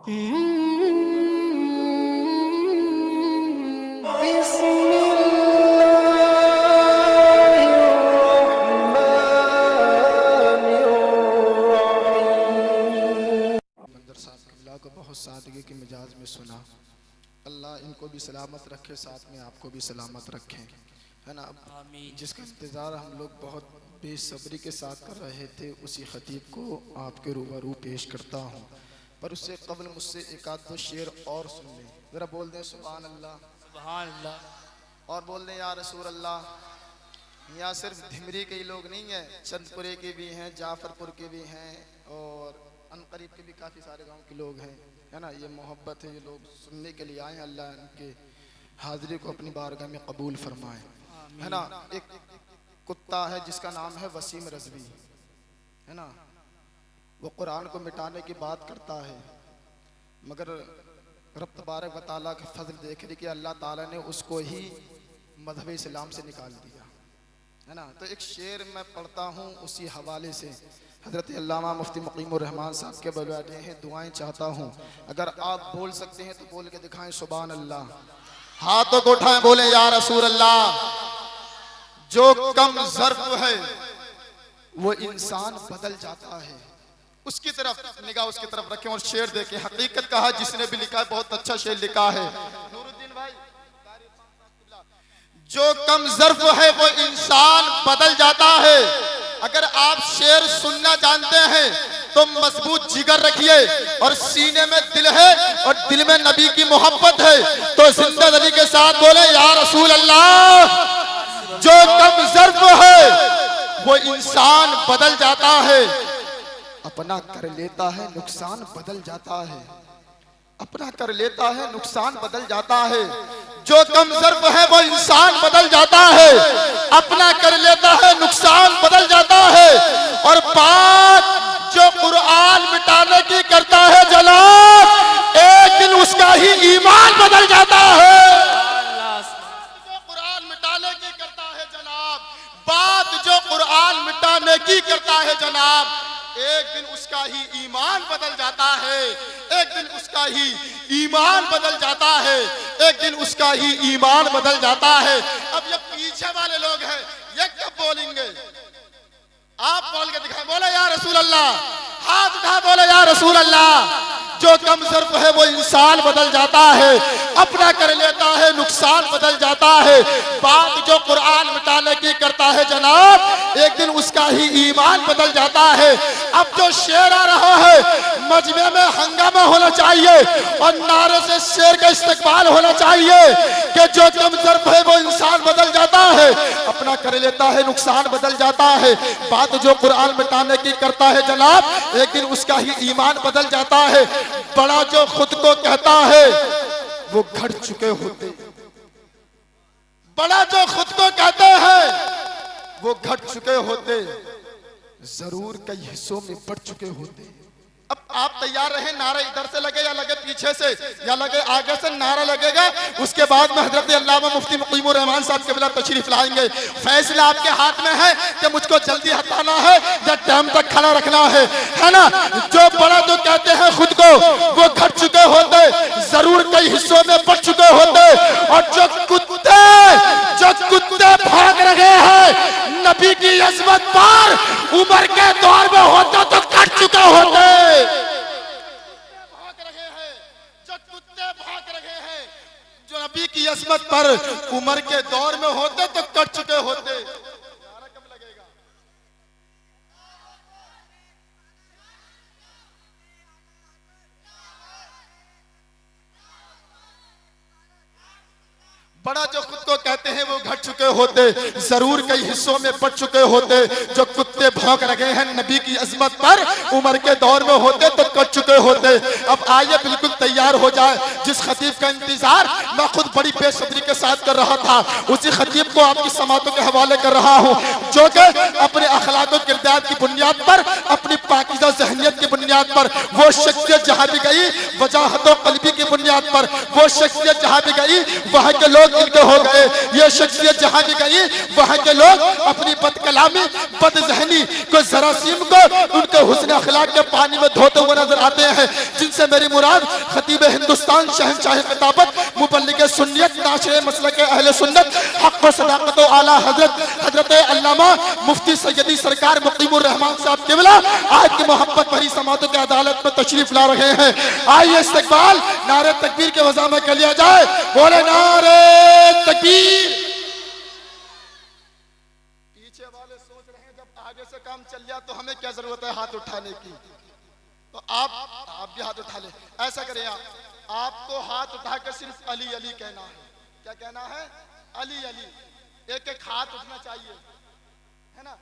بہت سادگی کے مزاج میں سنا. اللہ ان کو بھی سلامت رکھے، ساتھ میں آپ کو بھی سلامت رکھیں، ہے نا. جس کا انتظار ہم لوگ بہت بے صبری کے ساتھ کر رہے تھے، اسی خطیب کو آپ کے روبرو پیش کرتا ہوں. پر اس سے قبل مجھ سے ایک آدھ دو شعر اور سن لیں. ذرا بول دیں سبحان اللہ، سبحان اللہ، اور بول دیں یا رسول اللہ. یہاں صرف دھمری کے ہی لوگ نہیں ہیں، چند پورے کے بھی ہیں، جعفر پور کے بھی ہیں، اور عنقریب کے بھی کافی سارے گاؤں کے لوگ ہیں، ہے نا. یہ محبت ہے، یہ لوگ سننے کے لیے آئے ہیں. اللہ ان کے حاضری کو اپنی بارگاہ میں قبول فرمائے، ہے نا. ایک کتا ہے جس کا نام ہے وسیم رضوی، ہے نا. وہ قرآن کو مٹانے کی بات کرتا ہے، مگر رب تبارک و تعالیٰ کا فضل دیکھ رہی کہ اللہ تعالیٰ نے اس کو ہی مذہب اسلام سے نکال دیا، ہے نا. تو ایک شعر میں پڑھتا ہوں اسی حوالے سے. حضرت علامہ مفتی مقیم الرحمان صاحب کے بیٹھے ہیں، دعائیں چاہتا ہوں. اگر آپ بول سکتے ہیں تو بول کے دکھائیں سبحان اللہ. ہاتھوں کو اٹھائیں، بولیں یا رسول اللہ. جو کم ظرف ہے وہ انسان بدل جاتا ہے. اس کی طرف نگاہ اس کی طرف رکھیں اور شعر دیکھیں. حقیقت کہا جس نے بھی لکھا ہے، بہت اچھا شعر لکھا ہے نور الدین بھائی. جو کم ظرف ہے وہ انسان بدل جاتا ہے. اگر آپ شعر سننا جانتے ہیں تو مضبوط جگر رکھیے، اور سینے میں دل ہے اور دل میں نبی کی محبت ہے تو زندہ دلی کے ساتھ بولے یا رسول اللہ. جو کم ظرف ہے وہ انسان بدل جاتا ہے. اپنا کر لیتا ہے نقصان بدل جاتا ہے. اپنا کر لیتا ہے نقصان بدل جاتا ہے. جو کم ظرف ہے وہ انسان بدل جاتا ہے. اپنا کر لیتا ہے نقصان بدل جاتا ہے. اور بات جو قرآن مٹانے کی کرتا ہے جناب، ایک دن اس کا ہی ایمان بدل جاتا ہے. جو قرآن مٹانے کی کرتا ہے جناب، بات جو قرآن مٹانے کی کرتا ہے جناب، ایک دن اس کا ہی ایمان بدل جاتا ہے. ایک دن اس کا ہی ایمان بدل جاتا ہے. ایک دن اس کا ہی ایمان بدل جاتا ہے. اب یہ پیچھے والے لوگ ہیں، یہ کب بولیں گے؟ آپ بول کے دکھائیں، بولے یا رسول اللہ. ہاتھ اٹھا بولے یا رسول اللہ. جو کم ظرف ہے وہ انسان بدل جاتا ہے. اپنا کر لیتا ہے نقصان بدل جاتا ہے. بات جو قرآن مٹانے کی کرتا ہے جناب، ایک دن اس کا ہی ایمان بدل جاتا ہے. اب جو شعر آ رہا ہے مجمع میں ہنگامہ ہونا چاہیے اور نعرے سے شعر کا استقبال ہونا چاہیے کہ جو کم ظرف ہے وہ انسان بدل جاتا ہے. اپنا کر لیتا ہے نقصان بدل جاتا ہے. بات جو قرآن مٹانے کی کرتا ہے جناب، ایک دن اس کا ہی ایمان بدل جاتا ہے. بڑا جو خود کو کہتا ہے وہ گھٹ چکے ہوتے. بڑا جو خود کو کہتے ہیں وہ گھٹ چکے ہوتے، ضرور کئی حصوں میں بڑھ چکے ہوتے. اب آپ تیار رہیں، نعرہ ادھر سے لگے یا لگے پیچھے سے یا لگے آگے سے، نعرہ لگے گا. اس کے بعد میں حضرت علامہ مفتی مقیم الرحمان صاحب کے بلا تشریف لائیں گے. فیصلہ آپ کے ہاتھ میں ہے کہ مجھ کو جلدی ہٹانا ہے یا ٹائم تک کھڑا رکھنا ہے نا. جو بڑا جو کہتے ہیں خود کو وہ گھٹ چکے ہوتے، ضرور کئی حصوں میں بڑھ چکے ہوتے. اور جو کتے بھاگ رہے ہیں نبی کی عظمت پر، عمر کے دور میں ہوتے تو کٹ چکے ہوتے. جو نبی کی عظمت پر عمر کے دور میں ہوتے تو کٹ چکے ہوتے. بڑا جو خود کو کہتے ہیں وہ گھٹ چکے ہوتے، ضرور کئی حصوں میں بڑھ چکے ہوتے. جو کتے بھونک رہے ہیں نبی کی عظمت پر، عمر کے دور میں ہوتے تو کٹ چکے ہوتے. اب آئیے بالکل تیار ہو جائے. جس خطیب کا انتظار میں خود بڑی بے صبری کے ساتھ کر رہا تھا، اسی خطیب کو آپ کی سماعتوں کے حوالے کر رہا ہوں، جو کہ اپنے اخلاق و کردار کی بنیاد پر اپنی پاکیزہ ذہنیت کی بنیاد پر، وہ شخصیت جہاں بھی گئی وجاہت و قلبی کی بنیاد پر، وہ شخصیت جہاں بھی گئی وہاں کے لوگ ان کے ہو گئے، یہ شخصیت جہاں بھی گئی وہاں کے لوگ اپنی بد کلامی، بد ذہنی کو جراثیم کو ان کے حسن اخلاق کے پانی میں دھوتے ہوئے نظر آتے ہیں، جن سے میری مراد خطیب ہندوستان، شہنشاہ خطابت، مبلغ سنیت، ناشر مسلک اہل سنت، حق و صداقت و اعلیٰ حضرت علامہ مفتی سیدی سرکار مقیم الرحمان صاحب قبلہ آج کی محبت بھری سماعتوں کی عدالت میں تشریف لا رہے ہیں۔ آئیے استقبال نعرہ تکبیر کے وضع میں کر لیا جائے، بولے نعرہ تکبیر۔ پیچھے والے سوچ رہے ہیں جب آگے سے کام چل گیا تو ہمیں کیا ضرورت ہے ہاتھ اٹھانے کی، تو آپ بھی ہاتھ اٹھا لیں۔ ایسا کریں، آپ کو ہاتھ اٹھا کر صرف علی علی کہنا ہے۔ کیا کہنا ہے؟ علی علی۔ ایک ایک ہاتھ اٹھنا چاہیے، ہے نا؟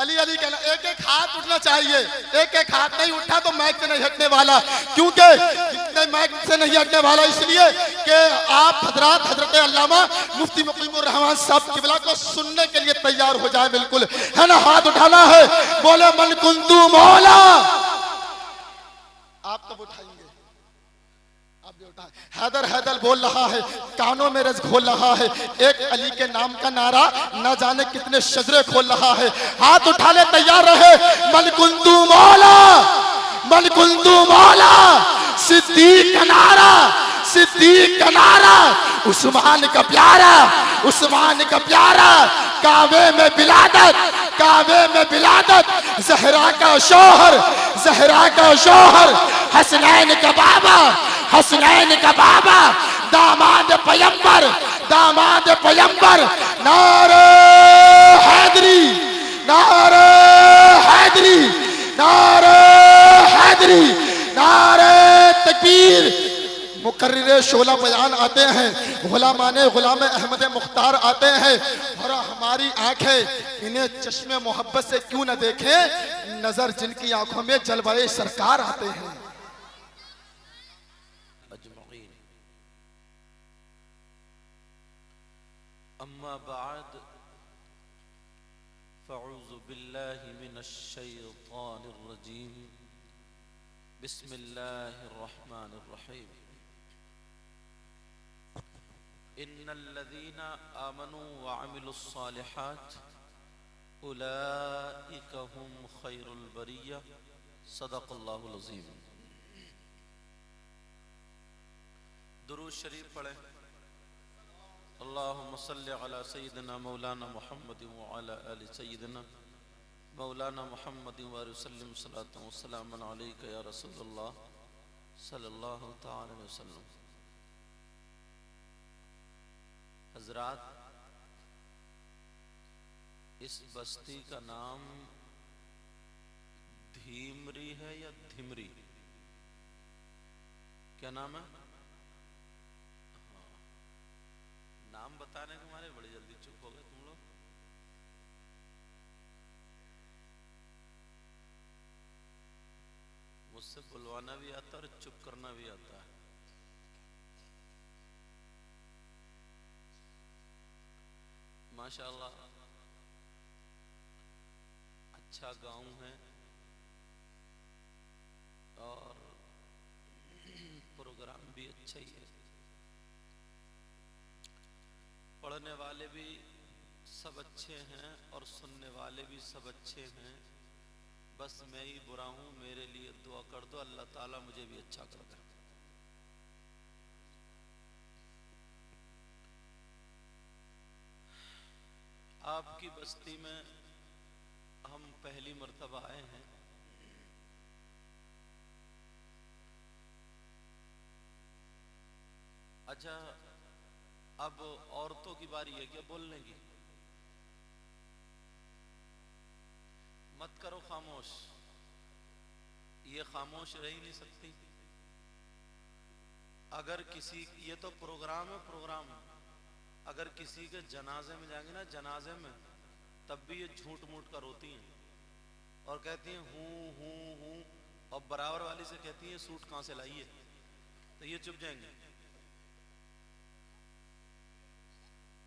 علی علی کہنا، ایک ایک ہاتھ اٹھنا چاہیے۔ ایک ایک ہاتھ نہیں اٹھا تو مائک سے نہیں ہٹنے والا، کیونکہ مائک سے نہیں ہٹنے والا اس لیے کہ آپ حضرات حضرت علامہ مفتی مقیم الرحمان صاحب قبلہ کو سننے کے لیے تیار ہو جائے، بالکل، ہے نا؟ ہاتھ اٹھانا ہے، بولے من کنتو مولا۔ آپ کب اٹھائیں گے؟ آپ بھی اٹھائیں۔ حیدر حیدر بول رہا ہے، کانوں میں رز گھول رہا ہے، ایک علی کے نام کا نعرہ نہ جانے کتنے شجرے کھول رہا ہے۔ ہاتھ اٹھا لے، تیار رہے، من کنتو مولا، من کنتو مولا، صدیق کا نعرہ، صدیق کا نعرہ، عثمان کا پیارا، عثمان کا پیارا، کعبے میں ولادت، کعبے میں ولادت، زہرا کا شوہر، زہرا کا شوہر، حسنین کا بابا، حسنین کا بابا، داماد پیمبر، داماد پیمبر، نعرہ حیدری، نعرہ حیدری، نعرہ حیدری، نعرہ تکبیر۔ مقرر شعلہ بیان آتے ہیں، غلامان غلام احمد مختار آتے ہیں، اور ہماری آنکھیں انہیں چشم محبت سے کیوں نہ دیکھیں، نظر جن کی آنکھوں میں جلوہ سرکار آتے ہیں۔ اما بعد فاعوذ باللہ من الشیطان الرجیم، بسم اللہ الرحمن الرحیم۔ ان الذین آمنوا وعملوا الصالحات اولئک هم خیر البریہ، صدق اللہ العظیم۔ درود شریف پڑھیں۔ اللہم صلی علی سیدنا مولانا محمد وعلی آل سیدنا مولانا محمد وآلہ وسلم، صلاۃ و سلام علیک یا رسول اللہ صلی اللہ تعالی علیہ وسلم۔ حضرات، اس بستی کا نام دھیمری ہے یا دھمری؟ کیا نام ہے؟ نام بتانے کے مارے بڑی جلدی چپ ہو گئے تم لوگ۔ مجھ سے بلوانا بھی آتا اور چپ کرنا بھی آتا ہے۔ ماشاءاللہ اچھا گاؤں ہے اور پروگرام بھی اچھا ہی ہے، پڑھنے والے بھی سب اچھے ہیں اور سننے والے بھی سب اچھے ہیں، بس میں ہی برا ہوں، میرے لیے دعا کر دو، اللہ تعالیٰ مجھے بھی اچھا کر دے۔ آپ کی بستی میں ہم پہلی مرتبہ آئے ہیں، اچھا اب عورتوں کی باری ہے کیا بولنے کی؟ مت کرو خاموش، یہ خاموش رہ ہی نہیں سکتی۔ اگر کسی، یہ تو پروگرام ہے، پروگرام اگر کسی کے جنازے میں جائیں گے نا، جنازے میں تب بھی یہ جھوٹ موٹ کر روتی ہیں اور کہتی ہیں ہوں ہوں ہوں، اور برابر والی سے کہتی ہیں سوٹ کہاں سے لائیے، تو یہ چپ جائیں گے۔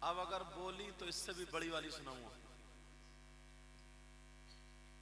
اب اگر بولی تو اس سے بھی بڑی والی سناؤں گا،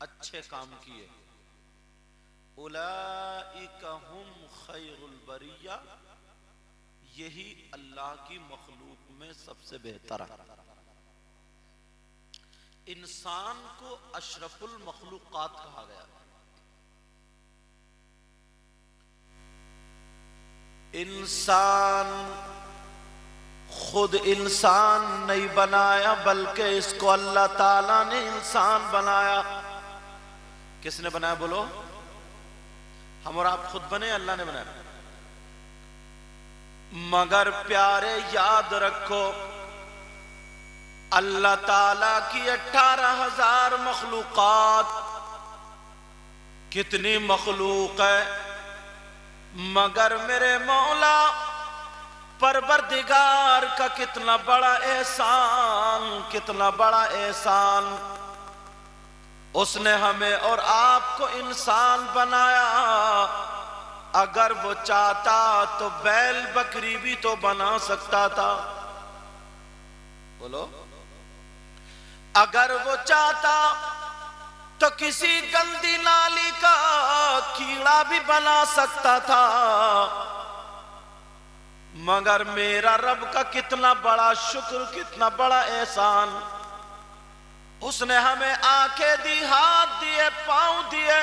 اچھے کام کیے، اولئک ہم خیر البریہ، یہی اللہ کی مخلوق میں سب سے بہتر ہے۔ انسان کو اشرف المخلوقات کہا گیا۔ انسان خود انسان نہیں بنایا، بلکہ اس کو اللہ تعالیٰ نے انسان بنایا۔ کس نے بنایا بولو؟ ہم اور آپ خود بنے، اللہ نے بنایا؟ مگر پیارے یاد رکھو، اللہ تعالیٰ کی 18,000 مخلوقات، کتنی مخلوق ہے، مگر میرے مولا پروردگار کا کتنا بڑا احسان، کتنا بڑا احسان، اس نے ہمیں اور آپ کو انسان بنایا۔ اگر وہ چاہتا تو بیل بکری بھی تو بنا سکتا تھا، بولو، اگر وہ چاہتا تو کسی گندی نالی کا کیڑا بھی بنا سکتا تھا، مگر میرا رب کا کتنا بڑا شکر، کتنا بڑا احسان، اس نے ہمیں آنکھیں دی، ہاتھ دیے، پاؤں دیے،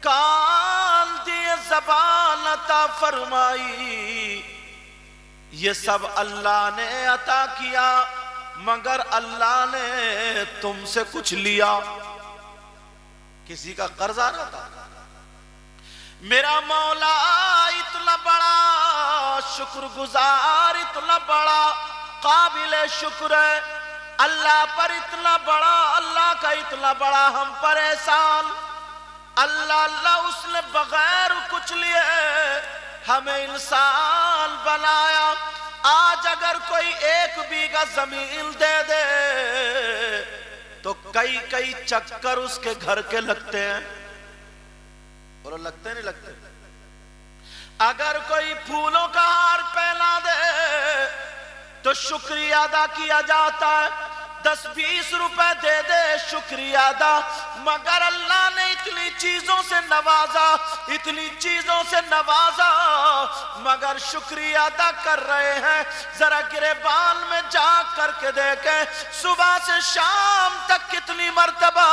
کان دیے، زبان عطا فرمائی، یہ سب اللہ نے عطا کیا، مگر اللہ نے تم سے کچھ لیا؟ کسی کا قرض آ رہا تھا؟ میرا مولا اتنا بڑا شکر گزار، اتنا بڑا قابل شکر ہے، اللہ پر اتنا بڑا، اللہ کا اتنا بڑا ہم پر احسان، اللہ اس نے بغیر کچھ لیے ہمیں انسان بنایا۔ آج اگر کوئی 1 بیگھہ زمین دے دے تو کئی چکر اس کے گھر کے لگتے ہیں، بولو لگتے نہیں لگتے؟ اگر کوئی پھولوں کا ہار پہنا دے تو شکریہ ادا کیا جاتا ہے، 10-20 روپے دے دے شکریہ ادا، مگر اللہ نے اتنی چیزوں سے نوازا، اتنی چیزوں سے نوازا، مگر شکریہ ادا کر رہے ہیں۔ ذرا گریبان میں جا کر کے دیکھیں، صبح سے شام تک کتنی مرتبہ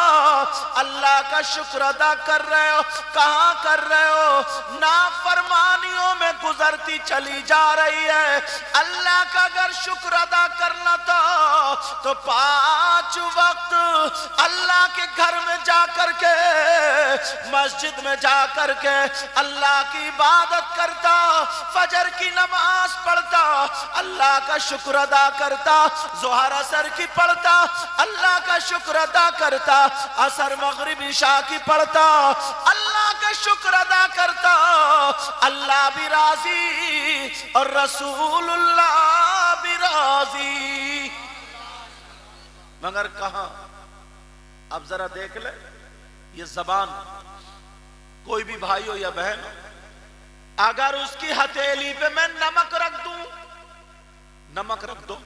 اللہ کا شکر ادا کر رہے ہو، کہاں کر رہے ہو؟ نافرمانیوں میں گزرتی چلی جا رہی ہے۔ اللہ کا اگر شکر ادا کرنا تھا تو 5 وقت اللہ کے گھر میں جا کر کے، مسجد میں جا کر کے اللہ کی عبادت کرتا، فجر کی نماز پڑھتا، اللہ کا شکر ادا کرتا، ظہر عصر کی پڑھتا، اللہ کا شکر ادا کرتا، عصر مغرب عشاء کی پڑھتا، اللہ کا شکر ادا کرتا، اللہ بھی راضی اور رسول اللہ بھی راضی۔ مگر کہاں؟ اب ذرا دیکھ لے، یہ زبان، کوئی بھی بھائی ہو یا بہن، اگر اس کی ہتھیلی پہ میں نمک رکھ دوں، نمک رکھ دو،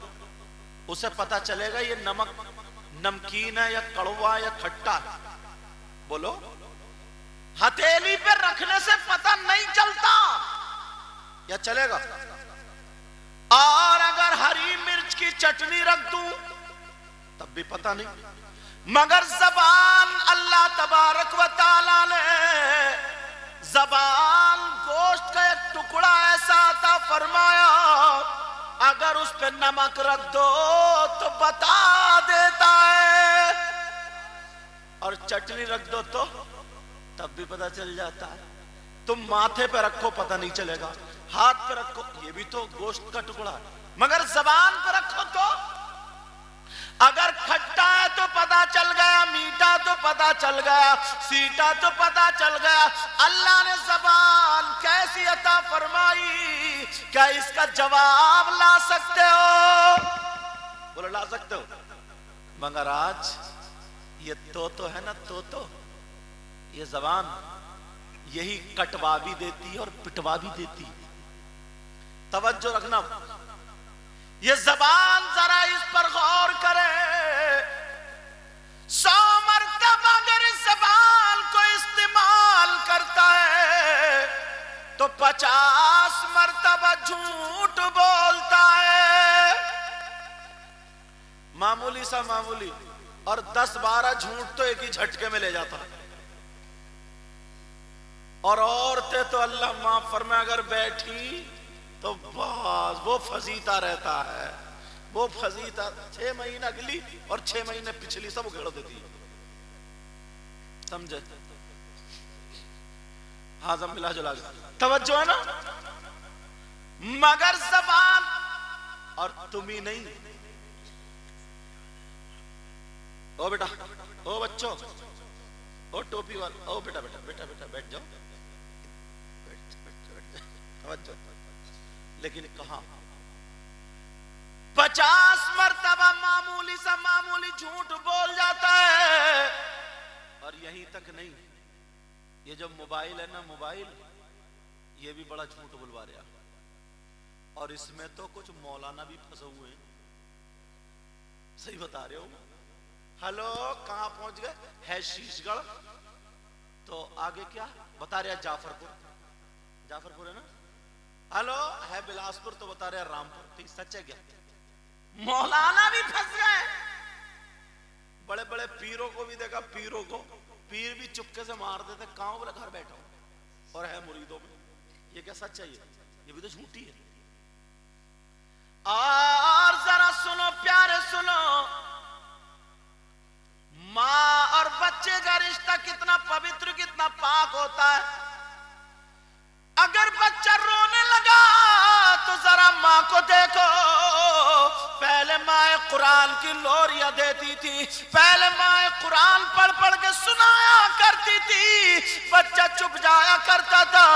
اسے پتا چلے گا یہ نمک نمکین ہے یا کڑوا یا کھٹا ہے؟ بولو، ہتھیلی پہ رکھنے سے پتا نہیں چلتا یا چلے گا؟ اور اگر ہری مرچ کی چٹنی رکھ دوں تب بھی پتا نہیں۔ مگر زبان، اللہ تبارک و تعالی نے زبان گوشت کا ایک ٹکڑا ایسا عطا فرمایا، اگر اس پہ نمک رکھ دو تو بتا دیتا ہے، اور چٹنی رکھ دو تو تب بھی پتا چل جاتا ہے۔ تم ماتھے پہ رکھو پتا نہیں چلے گا، ہاتھ پہ رکھو یہ بھی تو گوشت کا ٹکڑا ہے، مگر زبان پہ رکھو تو اگر کھٹا ہے تو پتا چل گیا، میٹھا تو پتا چل گیا، سیٹا تو پتا چل گیا۔ اللہ نے زبان کیسی عطا فرمائی، کیا اس کا جواب لا سکتے ہو؟ بولو لا سکتے ہو؟ مگر آج یہ تو ہے نا، تو یہ زبان یہی کٹوا بھی دیتی اور پٹوا بھی دیتی۔ توجہ رکھنا، یہ زبان ذرا اس پر غور کرے، 100 مرتبہ اگر تو 50 مرتبہ جھوٹ بولتا ہے، معمولی سا معمولی، اور 10-12 جھوٹ تو ایک ہی جھٹکے میں لے جاتا ہے. اور عورتیں تو اللہ معاف فرمائے اگر بیٹھی تو بس وہ فضیتا رہتا ہے، وہ فضیتا 6 مہینہ اگلی اور 6 مہینے پچھلی سب اگھیڑ دیتی ہے. سمجھے؟ ہاضم ملا جلا گیا. توجہ ہے نا؟ مگر زبان اور تم ہی نہیں. او بیٹا، او بچوں، او ٹوپی والا، او بیٹا بیٹا بیٹا بیٹا بیٹھ جاؤ، توجہ. لیکن کہاں 50 مرتبہ معمولی سا معمولی جھوٹ بول جاتا ہے. اور یہیں تک نہیں، یہ جو موبائل ہے نا، موبائل یہ بھی بڑا جھوٹ بلوا رہا. اور اس میں تو کچھ مولانا بھی پھنسے ہوئے ہیں. صحیح بتا رہے ہو؟ ہلو کہاں پہنچ گئے؟ ہے شیش گڑھ. تو آگے کیا بتا رہے؟ جعفر پور. جعفر پور ہے نا. ہلو ہے بلاسپور، تو بتا رہے رامپور. ٹھیک، سچ ہے کیا؟ مولانا بھی پھنس گئے. بڑے بڑے پیروں کو بھی دیکھا، پیروں کو پیر بھی چپکے سے مار دیتے. کہاں؟ بولے گھر بیٹھا ہوں. اور ہے مریدوں میں. یہ کیا سچ ہے؟ یہ بھی تو جھوٹی ہے. اور ذرا سنو پیارے، سنو، ماں اور بچے کا رشتہ کتنا پوتر، کتنا پاک ہوتا ہے. اگر بچہ رونے لگا تو ذرا ماں کو دیکھو. پہلے ماں قرآن کی لوریاں دیتی تھی، پہلے ماں قرآن پڑھ پڑھ کے سنایا کرتی تھی، بچہ چپ جایا کرتا تھا.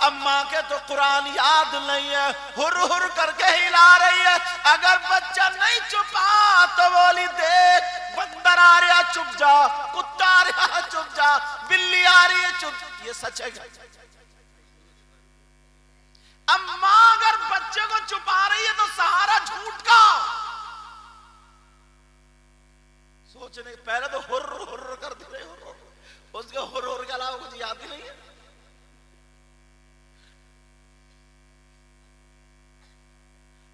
اب ماں کے تو قرآن یاد نہیں ہے، ہر ہر کر کے ہلا رہی ہے. اگر بچہ نہیں چپا تو بولی دیکھ بندر آ رہا چپ جا، کتا آ رہا چپ جا، بلی آ رہی ہے چپ. یہ سچ ہے کیا؟ اب ماں اگر بچے کو چھپا رہی ہے تو سہارا جھوٹ کا. سوچنے پہلے تو ہر ہر کرتے رہے، اس کے ہر ہر کے علاوہ کچھ یاد ہی نہیں ہے.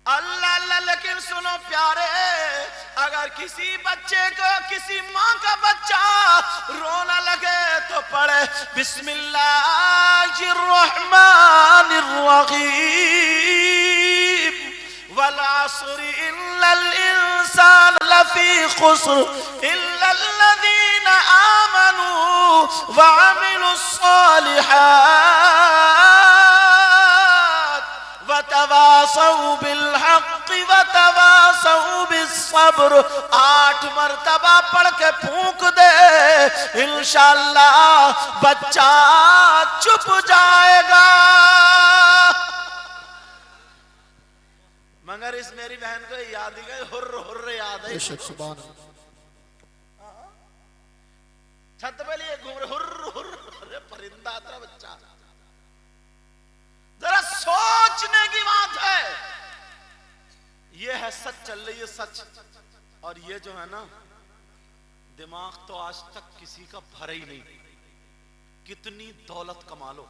اللہ اللہ. لیکن سنو پیارے، اگر کسی بچے کو، کسی ماں کا بچہ رونا لگے تو پڑھے بسم اللہ الرحمن الرحیم والعصر ان الانسان لفی خسر الا الذین آمنوا وعملوا الصالحات وتواصوا بالحق وتواصوا بالصبر. 8 مرتبہ پڑھ کے پھونک دے، انشاءاللہ بچہ چپ جائے گا. مگر اس میری بہن کو یاد ہی گئے، ہر ہر یاد ہے. سبحان اللہ. چھت پہ لیے گھوم رہے ہر ہر. ارے پرندہ آتا بچہ. ذرا سوچنے کی بات ہے. یہ ہے سچ چل رہی ہے، سچ. اور یہ جو ہے نا دماغ تو آج تک کسی کا بھرا ہی نہیں. کتنی دولت کما لو،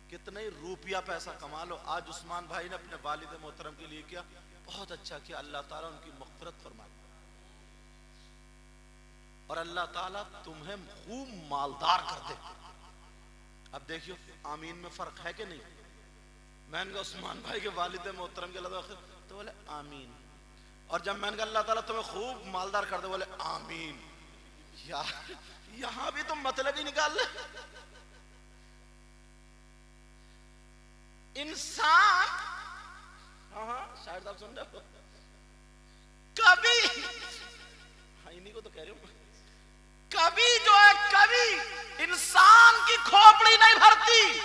کتنے روپیہ پیسہ کما لو. آج عثمان بھائی نے اپنے والد محترم کے لیے کیا، بہت اچھا کیا. اللہ تعالیٰ ان کی مغفرت فرمائے، اور اللہ تعالیٰ تمہیں خوب مالدار کر دے. اب دیکھیو آمین میں فرق ہے کہ نہیں؟ میں نے کہا عثمان بھائی کے والد محترم کے لئے تو بولے آمین. اور جب میں نے کہا اللہ تعالیٰ تمہیں خوب مالدار کر دے، بولے آمین. یہاں بھی تم مطلب ہی نکال لے. انسان، ہاں شاید آپ سن رہے ہو، کبھی، ہاں انہی کو تو کہہ رہے ہوں، کبھی جو ہے کبھی انسان کی کھوپڑی نہیں بھرتی.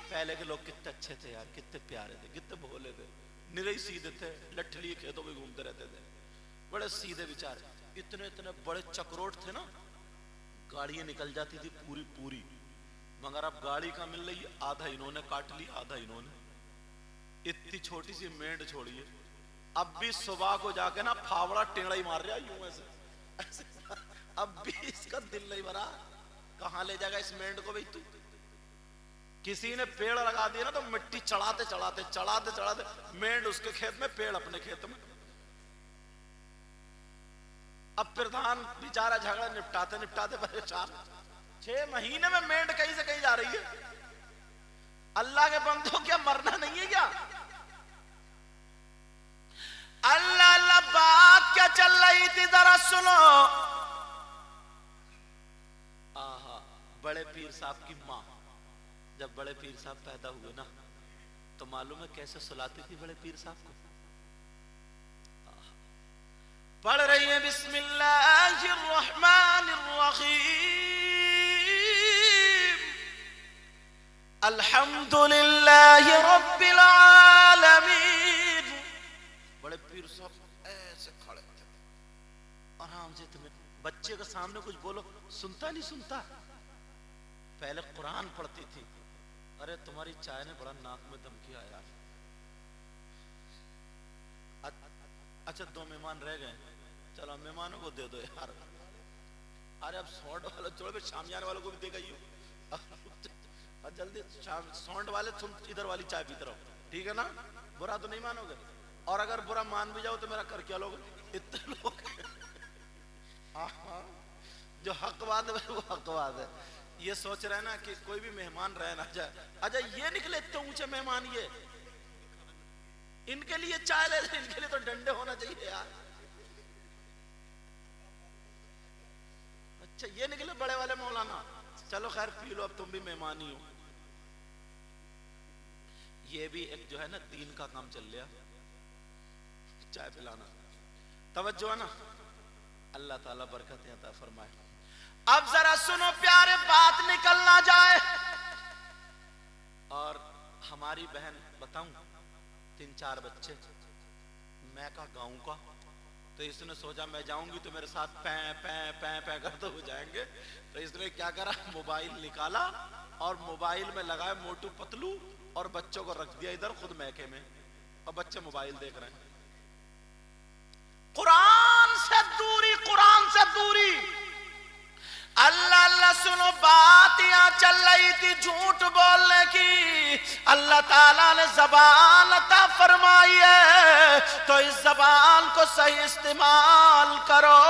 پہلے کے لوگ کتنے اچھے تھے یار، کتنے پیارے تھے، کتنے بھولے تھے، نرئی سیدھے تھے، لٹھلی کھیتوں میں گھومتے رہتے تھے، بڑے سیدھے بیچارے. اتنے بڑے چکروٹ تھے نا، گاڑیاں نکل جاتی تھی پوری پوری. مگر اب گاڑی کا مل رہی، آدھا انہوں نے کاٹ لی، آدھا انہوں نے. اتنی چھوٹی سی مینڈ چھوڑیے، اب بھی صبح کو جا کے نا پھاوڑا ٹیڑا ہی مار رہا یوں ایسے. اب بھی اس کا دل نہیں بھرا. کہاں لے جائے گا اس مینڈ کو بھئی تو؟ کسی نے پیڑ لگا دیا نا تو مٹی چڑھاتے چڑھاتے مینڈ اس کے کھیت میں، پیڑ اپنے کھیت میں. اب پردھان بیچارہ جھگڑا نپٹاتے پریشان. 6 مہینے میں مینڈ کہیں سے کہیں جا رہی ہے. اللہ کے بندوں کیا مرنا نہیں ہے کیا؟ اللہ بات کیا چل رہی تھی ذرا سنو. بڑے پیر صاحب کی ماں جب بڑے پیر صاحب پیدا ہوئے نا تو معلوم ہے کیسے سلاتی تھی بڑے پیر صاحب کو. پڑھ رہی ہیں بسم اللہ الرحمن الرحیم الحمدللہ رب العالمین. بڑے پیر صاحب ایسے کھڑے تھے آرام سے. تمہیں بچے کے سامنے کچھ بولو سنتا نہیں سنتا. پہلے قرآن پڑھتی تھی. ارے تمہاری چائے نے بڑا ناک میں دم کیا یار. اچھا 2 مہمان رہ گئے، چلو مہمانوں کو دے دو یار. ارے اب سونڈ والا چھوڑو، شامیان والوں کو بھی دے گئی ہو. جلدی سونڈ والے تم ادھر والی چائے پیتے رہو، ٹھیک ہے نا؟ برا تو نہیں مانو گے، اور اگر برا مان بھی جاؤ تو میرا کر کیا لوگ؟ اتنے لوگ جو حق بات ہے وہ حق بات ہے. یہ سوچ رہے نا کہ کوئی بھی مہمان رہ نہ جائے. اچھا یہ نکلے اتنے اونچے مہمان، یہ ان کے لیے چائے لے ان کے لیے تو ڈنڈے ہونا چاہیے یار. اچھا یہ نکلے بڑے والے مولانا. چلو خیر پی لو، اب تم بھی مہمان ہی ہو. یہ بھی ایک جو ہے نا دین کا کام چل لیا، چائے پلانا. توجہ ہے نا؟ اللہ تعالیٰ برکت عطا فرمائے. اب ذرا سنو پیارے، بات نکل نہ جائے. اور ہماری بہن بتاؤں 3-4 بچے، میں کا گاؤں کا، تو اس نے سوچا میں جاؤں گی تو میرے ساتھ پیں پیں پیں پیں کرتے ہو جائیں گے. تو اس نے کیا کرا، موبائل نکالا اور موبائل میں لگایا موٹو پتلو اور بچوں کو رکھ دیا ادھر خود میکے میں، اور بچے موبائل دیکھ رہے ہیں. قرآن سے دوری، قرآن سے دوری. اللہ اللہ سنو، بات یہاں چل رہی تھی جھوٹ بولنے کی. اللہ تعالیٰ نے زبان عطا فرمائی ہے تو اس زبان کو صحیح استعمال کرو.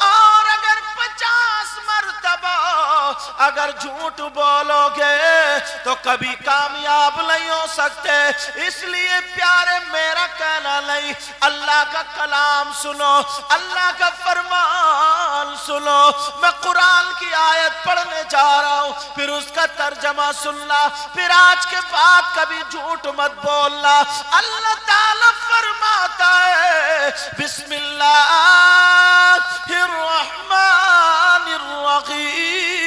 اور اگر 50 مرتبہ اگر جھوٹ بولو گے تو کبھی کامیاب نہیں ہو سکتے. اس لیے پیارے میرا کہنا نہیں، اللہ کا کلام سنو، اللہ کا فرمان سنو. میں قرآن کی آیت پڑھنے جا رہا ہوں، پھر اس کا ترجمہ سننا، پھر آج کے بعد کبھی جھوٹ مت بولنا. اللہ تعالیٰ فرماتا ہے بسم اللہ الرحمن الرحیم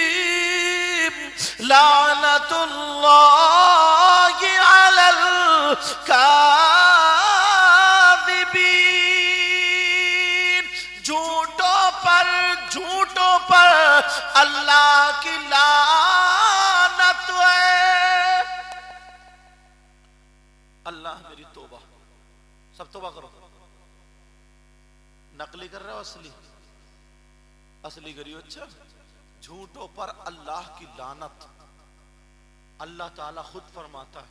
لعنت اللہ علی الکاذبین. جھوٹوں پر اللہ کی لعنت ہے. اللہ میری توبہ. سب توبہ کرو. نقلی کر رہے ہو اصلی کریو. اچھا جھوٹوں پر اللہ کی لعنت اللہ تعالیٰ خود فرماتا ہے.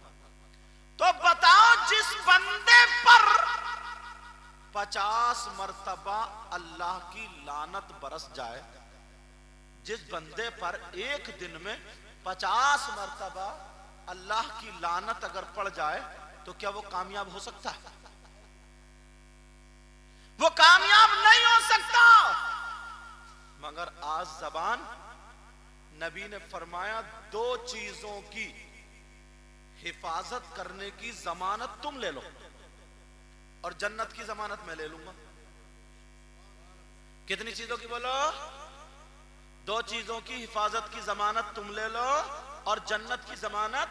تو بتاؤ جس بندے پر 50 مرتبہ اللہ کی لعنت برس جائے، جس بندے پر ایک دن میں 50 مرتبہ اللہ کی لعنت اگر پڑ جائے تو کیا وہ کامیاب ہو سکتا ہے؟ وہ کامیاب نہیں ہو سکتا. مگر آج زبان، نبی نے فرمایا 2 چیزوں کی حفاظت کرنے کی ضمانت تم لے لو اور جنت کی ضمانت میں لے لوں گا. کتنی چیزوں کی بولو؟ 2 چیزوں کی حفاظت کی ضمانت تم لے لو اور جنت کی ضمانت.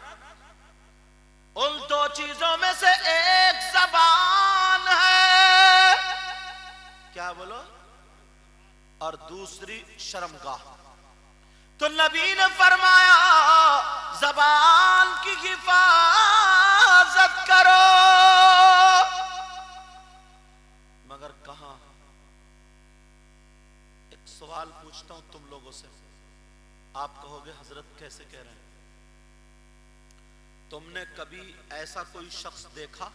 ان 2 چیزوں میں سے ایک زبان ہے، کیا بولو؟ اور دوسری شرمگاہ. تو نبی نے فرمایا زبان کی حفاظت کرو. مگر کہاں؟ ایک سوال پوچھتا ہوں تم لوگوں سے، آپ کہو گے حضرت کیسے کہہ رہے ہیں؟ تم نے کبھی ایسا کوئی شخص دیکھا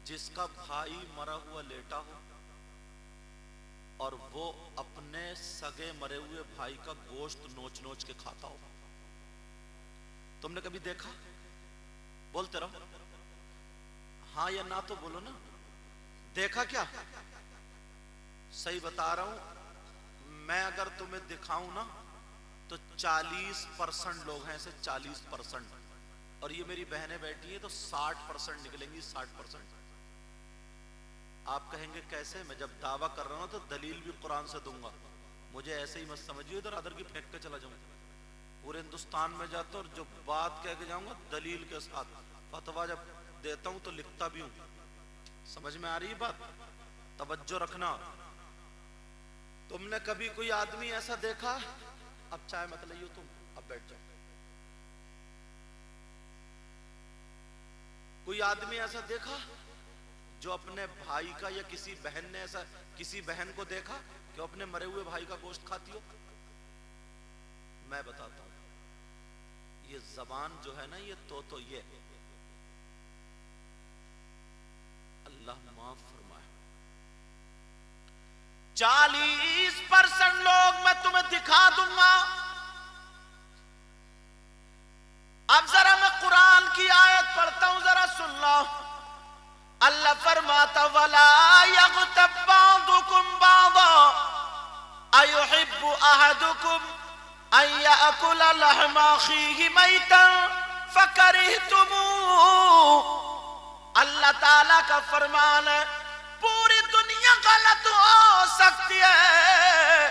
جس کا بھائی مرا ہوا لیٹا ہو اور وہ اپنے سگے مرے ہوئے بھائی کا گوشت نوچ نوچ کے کھاتا ہو؟ تم نے کبھی دیکھا؟ بولتے رہو، ہاں یا نہ تو بولو نا. دیکھا کیا؟ صحیح بتا رہا ہوں، میں اگر تمہیں دکھاؤں نا تو 40% لوگ ہیں ایسے، 40%. اور یہ میری بہنیں بیٹھی ہیں تو 60% نکلیں گی. 60%. آپ کہیں گے کیسے؟ میں جب دعویٰ کر رہا ہوں تو دلیل بھی قرآن سے دوں گا، مجھے ایسے ہی مت سمجھیے ادھر ادھر کی پھینک کے چلا جاؤں. پورے ہندوستان میں جاتا ہوں اور جو بات کہہ کے جاؤں گا دلیل کے ساتھ، فتویٰ جب دیتا ہوں تو لکھتا بھی ہوں. سمجھ میں آ رہی ہے بات؟ توجہ رکھنا. تم نے کبھی کوئی آدمی ایسا دیکھا؟ اب چائے مت لئیو تم، اب بیٹھ جاؤ. کوئی آدمی ایسا دیکھا جو اپنے بھائی کا، یا کسی بہن نے ایسا کسی بہن کو دیکھا کہ اپنے مرے ہوئے بھائی کا گوشت کھاتی ہو؟ میں بتاتا ہوں، یہ زبان جو ہے نا، یہ تو یہ اللہ معاف فرمائے. 40% لوگ میں تمہیں دکھا دوں گا. اب ذرا میں قرآن کی آیت پڑھتا ہوں، ذرا سن لو. اللہ فرماتا وَلَا يَغْتَبْ بَعْضُكُمْ بَعْضًا أَيُحِبُّ أَحَدُكُمْ أَن يَأْكُلَ لَحْمَ أَخِيهِ مَيْتًا فَكَرِهْتُمُوهُ. اللہ تعالیٰ کا فرمان ہے پوری دنیا غلط ہو سکتی ہے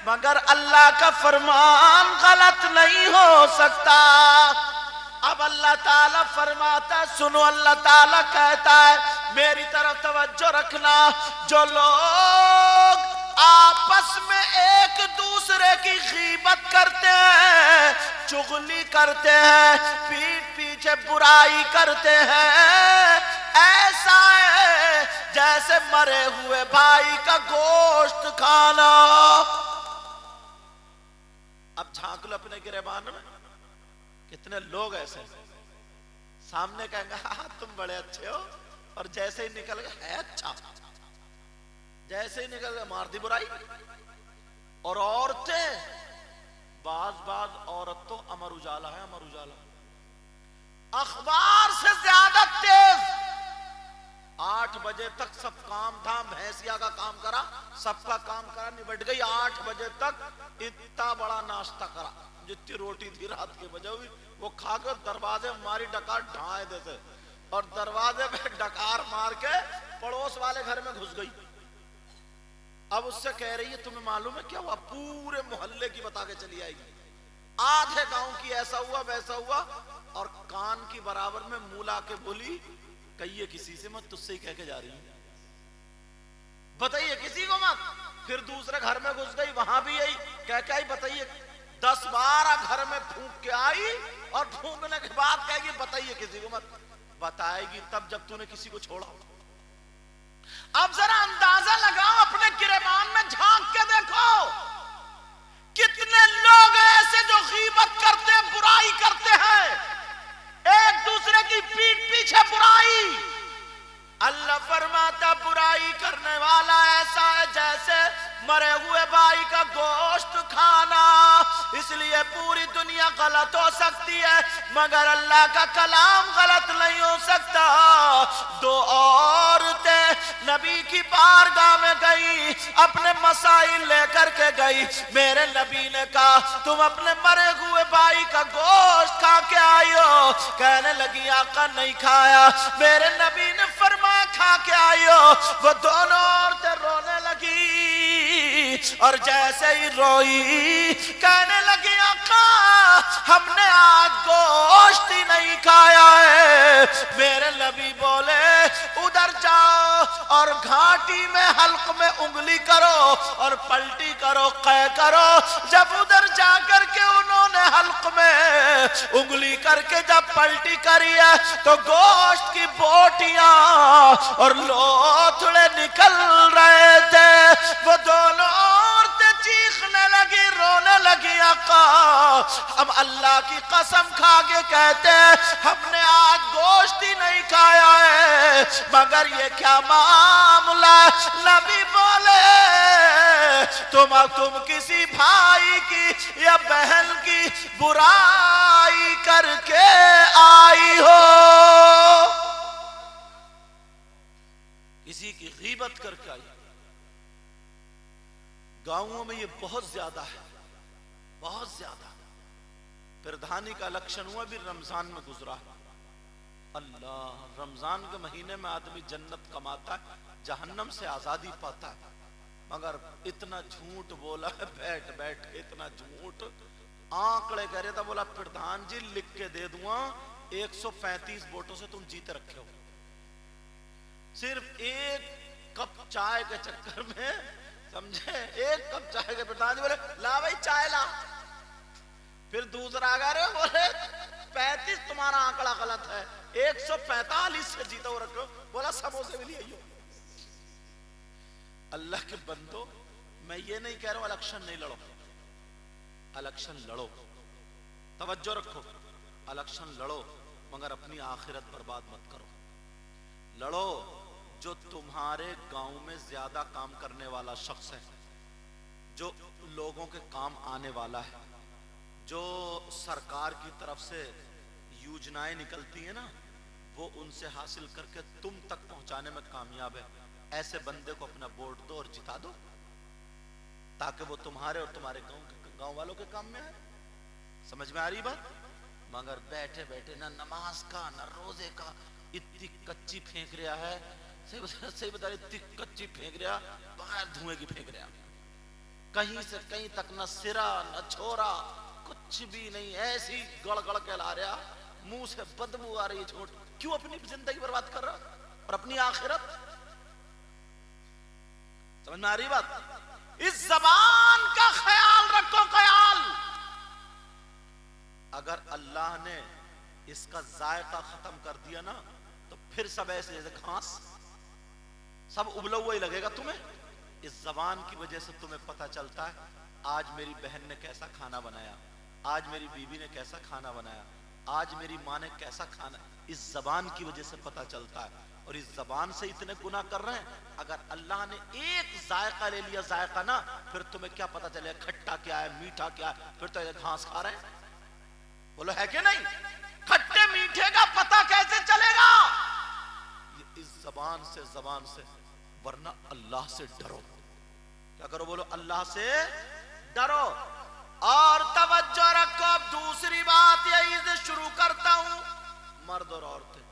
مگر اللہ کا فرمان غلط نہیں ہو سکتا. اب اللہ تعالیٰ فرماتا ہے، سنو، اللہ تعالیٰ کہتا ہے، میری طرف توجہ رکھنا، جو لوگ آپس میں ایک دوسرے کی غیبت کرتے ہیں، چغلی کرتے ہیں، پیٹھ پیچھے برائی کرتے ہیں، ایسا ہے جیسے مرے ہوئے بھائی کا گوشت کھانا. اب جھانک لو اپنے گریبان میں، کتنے لوگ ایسے سامنے کہیں گے ہاں تم بڑے اچھے ہو، اور جیسے ہی نکل گئے ہے اچھا، جیسے ہی نکل گئے مار دی برائی. اور عورتیں، بعض عورت تو امر اجالا ہے، امر اجالا اخبار سے زیادہ تیز. 8 بجے تک سب کام دھام، بھینسیا کا کام کرا، سب کا کام کرا، نبٹ گئی. 8 بجے تک اتنا بڑا ناشتہ کرا، جتنی روٹی تھی رات کے بجے ہوئی وہ کھا کر دروازے ماری ڈکار ڈھائے دیتے، اور دروازے پہ ڈکار مار کے پڑوس والے گھر میں گھس گئی. اب اس سے کہہ رہی ہے تمہیں معلوم ہے کیا ہوا؟ پورے محلے کی بتا کے چلی آئے گی، آدھے گاؤں کی ایسا ہوا ویسا ہوا. اور کان کی برابر میں منہ لا کے بولی کہیے کسی سے مت، تجھ سے ہی کہہ کے جا رہی ہوں، بتائیے کسی کو مت. پھر دوسرے گھر میں گھس گئی، وہاں بھی یہی کہہ کے آئی، بتائیے. 10-12 گھر میں پھونک کے آئی، اور پھونکنے کے بعد کہے گی بتائیے کسی کو مت. بتائے گی تب جب تو نے کسی کو چھوڑا. اب ذرا اندازہ لگاؤ، اپنے گریبان میں جھانک کے دیکھو کتنے لوگ ایسے جو غیبت کرتے ہیں، برائی کرتے ہیں، ایک دوسرے کی پیٹھ پیچھے برائی. اللہ فرماتا برائی کرنے والا ایسا ہے جیسے مرے ہوئے بھائی کا گوشت کھانا. اس لیے پوری دنیا غلط ہو سکتی ہے مگر اللہ کا کلام غلط نہیں ہو سکتا. 2 عورتیں نبی کی بارگاہ میں گئی، اپنے مسائل لے کر کے گئی. میرے نبی نے کہا تم اپنے مرے ہوئے بھائی کا گوشت کھا کے آئی ہو؟ کہنے لگی آقا نہیں کھایا. میرے نبی نے فرمایا کھا کے آئی ہو؟ وہ دونوں عورتیں رونے لگی، اور جیسے ہی روئی کہنے لگی آقا ہم نے آج گوشت ہی نہیں کھایا ہے. میرے نبی بولے ادھر جاؤ اور گھاٹی میں حلق میں انگلی کرو اور پلٹی کرو، قے کرو. جب ادھر جا کر کے انہوں نے حلق میں انگلی کر کے جب پلٹی کری ہے تو گوشت کی بوٹیاں اور لوتھڑے نکل رہے تھے. وہ دونوں عورتیں چیخنے لگی، رونے لگی. لگی آقا ہم اللہ کی قسم کھا کے کہتے ہیں ہم نے آج گوشت ہی نہیں کھایا ہے، مگر یہ کیا معاملہ ہے؟ نبی بولے تم کسی بھائی کی یا بہن کی برائی کر کے آئی ہو، کسی کی غیبت کر کے آئی۔ گاؤں میں یہ بہت زیادہ ہے، بہت زیادہ۔ پردھانی کا الیکشن ہوا بھی رمضان میں گزرا ہے۔ اللہ، رمضان کے مہینے میں آدمی جنت کماتا ہے، جہنم سے آزادی پاتا ہے، مگر اتنا جھوٹ بولا ہے بیٹھ بیٹھ کے، اتنا جھوٹ۔ آنکڑے کہہ رہے تھا، بولا پردھان جی لکھ کے دے دوں 135 ووٹوں سے تم جیتے رکھے ہو، صرف ایک کپ چائے کے چکر میں، سمجھے، ایک کپ چائے کے۔ پردھان جی بولے لا بھائی چائے لا۔ پھر دوسرا آگا رہے بولے 35 تمہارا آنکڑا غلط ہے، 145 سے جیتا ہو رکھو، بولا سموسے بھی لیے ہو۔ اللہ کے بندو، میں یہ نہیں کہہ رہا ہوں الیکشن نہیں لڑو، الیکشن لڑو، توجہ رکھو، الیکشن لڑو، مگر اپنی آخرت برباد مت کرو۔ لڑو جو تمہارے گاؤں میں زیادہ کام کرنے والا شخص ہے، جو لوگوں کے کام آنے والا ہے، جو سرکار کی طرف سے یوجنائیں نکلتی ہیں نا، وہ ان سے حاصل کر کے تم تک پہنچانے میں کامیاب ہے۔ ایسے بندے کو اپنا ووٹ دو اور جتا دو، تاکہ وہ تمہارے اور تمہارے گاؤں والوں کے کام میں آئے۔ سمجھ میں آ رہی بات؟ مگر بیٹھے بیٹھے نہ نماز کا نہ روزے کا، اتنی کچی پھینک رہا ہے، صحیح بتا رہے، اتنی کچی پھینک رہا، بغیر دھوئے کی پھینک رہا، کہیں سے کہیں تک نہ سرا نہ چھوڑا، کچھ بھی نہیں، ایسی گڑ گڑ کے لا رہا، منہ سے بدبو آ رہی ہے۔ چھوٹ کیوں اپنی زندگی برباد کر رہا اور اپنی آخرت؟ سمجھ میں آ رہی بات؟ اس زبان کا خیال رکھو، خیال۔ اگر اللہ نے اس کا ذائقہ ختم کر دیا نا، تو پھر سب ایسے جیسے گھاس، سب ابلا ہوا ہی لگے گا تمہیں۔ اس زبان کی وجہ سے تمہیں پتہ چلتا ہے آج میری بہن نے کیسا کھانا بنایا، آج میری بیوی نے کیسا کھانا بنایا، آج میری ماں نے کیسا کھانا، اس زبان کی وجہ سے پتہ چلتا ہے۔ اور اس زبان سے اتنے گناہ کر رہے ہیں، اگر اللہ نے ایک ذائقہ لے لیا، ذائقہ نا، پھر تمہیں کیا پتہ چلے کھٹا کیا ہے، میٹھا کیا ہے، پھر تو یہ گھاس کھا رہے ہیں۔ بولو ہے کہ نہیں؟ کھٹے میٹھے کا پتہ کیسے چلے گا؟ اس زبان سے، ورنہ اللہ سے ڈرو۔ کیا کرو؟ بولو اللہ سے ڈرو۔ اور توجہ رکھو، اب دوسری بات یہی سے شروع کرتا ہوں، مرد اور عورتیں،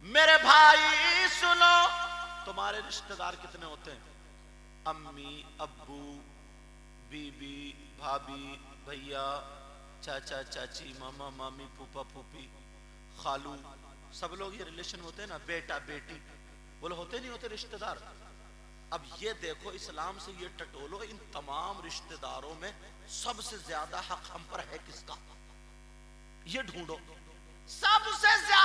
میرے بھائی سنو، تمہارے رشتہ دار کتنے ہوتے ہیں؟ امی، ابو، بیوی، بھابی، بھیا، چاچا، چاچی، ماما، مامی، پھوپا، پھوپھی، خالو، سب لوگ یہ ریلیشن ہوتے ہیں نا، بیٹا، بیٹی، بولو ہوتے نہیں ہوتے رشتہ دار؟ اب یہ دیکھو، اسلام سے یہ ٹٹولو، ان تمام رشتہ داروں میں سب سے زیادہ حق ہم پر ہے کس کا؟ یہ ڈھونڈو، سب سے زیادہ